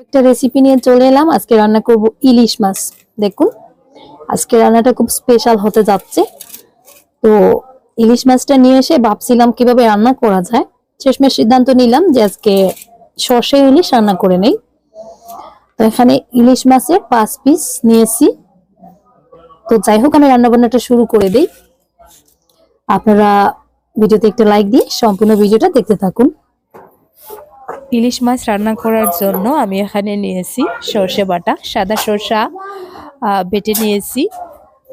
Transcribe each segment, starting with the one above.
একটা রেসিপি নিয়ে চলে এলাম। আজকে রান্না করব ইলিশ মাছ। দেখুন, আজকে রান্নাটা খুব স্পেশাল হতে যাচ্ছে। তো ইলিশ মাছটা নিয়ে এসে ভাবছিলাম কিভাবে রান্না করা যায়। শেষমেশ সিদ্ধান্ত নিলাম যে আজকে সর্ষে ইলিশ রান্না করে নেই। তো এখানে ইলিশ মাছের 5 পিস নিয়েছি। তো যাই হোক, আমি রান্না বান্নাটা শুরু করে দেই। আপনারা ভিডিওতে একটা লাইক দিয়ে সম্পূর্ণ ভিডিওটা দেখতে থাকুন। ইলিশ মাছ রান্না করার জন্য আমি এখানে নিয়েছি সর্ষে বাটা, সাদা সর্ষা বেটে নিয়েছি।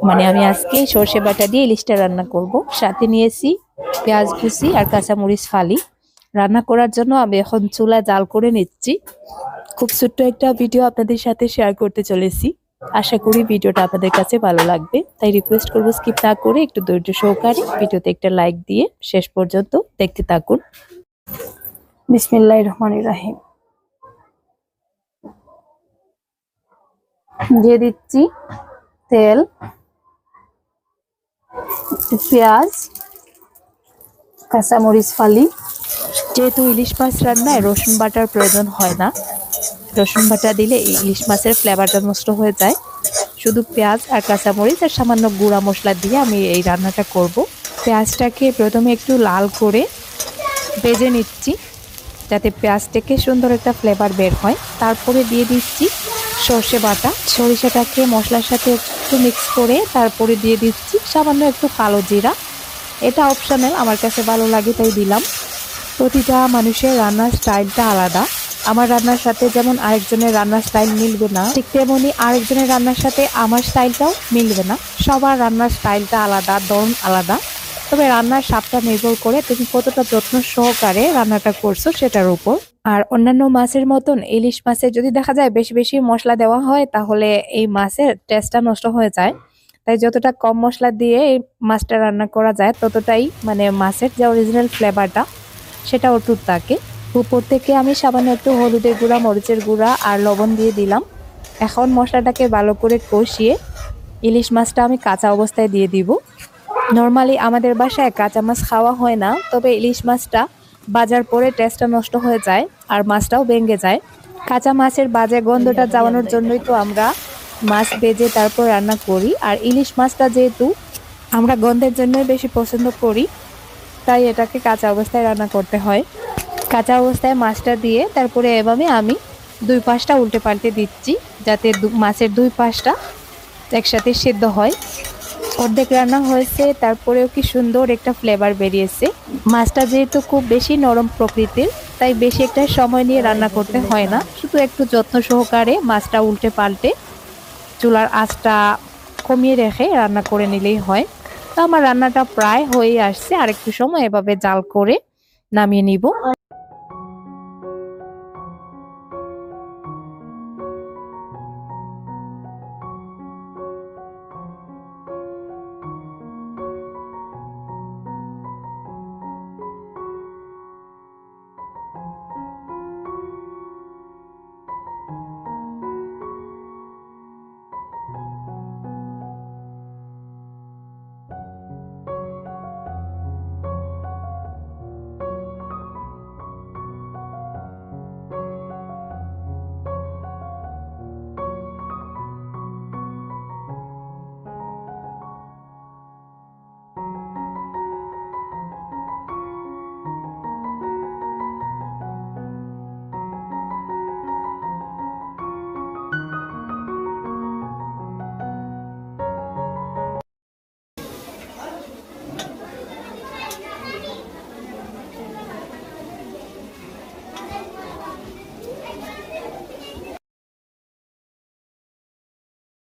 মানে আমি আজকে সর্ষে বাটা দিয়ে ইলিশটা রান্না করব। সাথে নিয়েছি পেঁয়াজ কুচি আর কাঁচামরিচ ফালি। রান্না করার জন্য আমি এখন চুলা জাল করে নিচ্ছি। খুব ছোট্ট একটা ভিডিও আপনাদের সাথে শেয়ার করতে চলেছি। আশা করি ভিডিওটা আপনাদের কাছে ভালো লাগবে, তাই রিকোয়েস্ট করবো স্কিপ না করে একটু ধৈর্য সহকারে ভিডিওতে একটা লাইক দিয়ে শেষ পর্যন্ত দেখতে থাকুন। বিসমিল্লাহির রহমানির রহিম। দিয়ে দিচ্ছি তেল, পেঁয়াজ, কাঁচামরিচ ফালি। যেহেতু ইলিশ মাছ রান্নায় রসুন বাটার প্রয়োজন হয় না, রসুন বাটা দিলে ইলিশ মাছের ফ্লেভারটা নষ্ট হয়ে যায়। শুধু পেঁয়াজ আর কাঁচামরিচ আর সামান্য গুঁড়া মশলা দিয়ে আমি এই রান্নাটা করব। পেঁয়াজটাকে প্রথমে একটু লাল করে ভেজে নিচ্ছি, যাতে পেঁয়াজ থেকে সুন্দর একটা ফ্লেভার বের হয়। তারপরে দিয়ে দিচ্ছি সর্ষে বাটা। সরিষাটাকে মশলার সাথে একটু মিক্স করে তারপরে দিয়ে দিচ্ছি সামান্য একটু কালো জিরা। এটা অপশনাল, আমার কাছে ভালো লাগে তাই দিলাম। প্রতিটা মানুষের রান্নার স্টাইলটা আলাদা। আমার রান্নার সাথে যেমন আরেকজনের রান্নার স্টাইল মিলবে না, ঠিক তেমনি আরেকজনের রান্নার সাথে আমার স্টাইলটাও মিলবে না। সবার রান্নার স্টাইলটা আলাদা, ধরন আলাদা। তবে রান্নার স্বাদটা নির্ভর করে তুমি কতটা যত্ন সহকারে রান্নাটা করছো সেটার উপর। আর অন্যান্য মাছের মতন ইলিশ মাছে যদি দেখা যায় বেশি বেশি মশলা দেওয়া হয়, তাহলে এই মাছের টেস্টটা নষ্ট হয়ে যায়। তাই যতটা কম মশলা দিয়ে এই মাছটা রান্না করা যায়, ততটাই মানে মাছের যে অরিজিনাল ফ্লেভারটা সেটা অটুট থাকে। উপর থেকে আমি সামান্য একটু হলুদের গুঁড়া, মরিচের গুঁড়া আর লবণ দিয়ে দিলাম। এখন মশলাটাকে ভালো করে কষিয়ে ইলিশ মাছটা আমি কাঁচা অবস্থায় দিয়ে দিব। নর্মালি আমাদের বাসায় কাঁচা মাছ খাওয়া হয় না, তবে ইলিশ মাছটা ভাজার পরে টেস্টটা নষ্ট হয়ে যায় আর মাছটাও ভেঙে যায়। কাঁচা মাছের বাজে গন্ধটা যাওয়ানোর জন্যই তো আমরা মাছ ভেজে তারপর রান্না করি। আর ইলিশ মাছটা যেহেতু আমরা গন্ধের জন্যই বেশি পছন্দ করি, তাই এটাকে কাঁচা অবস্থায় রান্না করতে হয়। কাঁচা অবস্থায় মাছটা দিয়ে তারপরে এভাবে আমি দুই পাশটা উল্টে পাল্টে দিচ্ছি, যাতে মাছের দুই পাশটা একসাথে সিদ্ধ হয়। অর্ধেক রান্না হয়েছে, তারপরেও কি সুন্দর একটা ফ্লেভার বেরিয়েছে। মাছটা যেহেতু খুব বেশি নরম প্রকৃতির, তাই বেশি একটা সময় নিয়ে রান্না করতে হয় না। শুধু একটু যত্ন সহকারে মাছটা উল্টে পাল্টে চুলার আঁচটা কমিয়ে রেখে রান্না করে নিলেই হয়। তো আমার রান্নাটা প্রায় হয়ে আসছে, আর একটু সময় এভাবে জাল করে নামিয়ে নিব।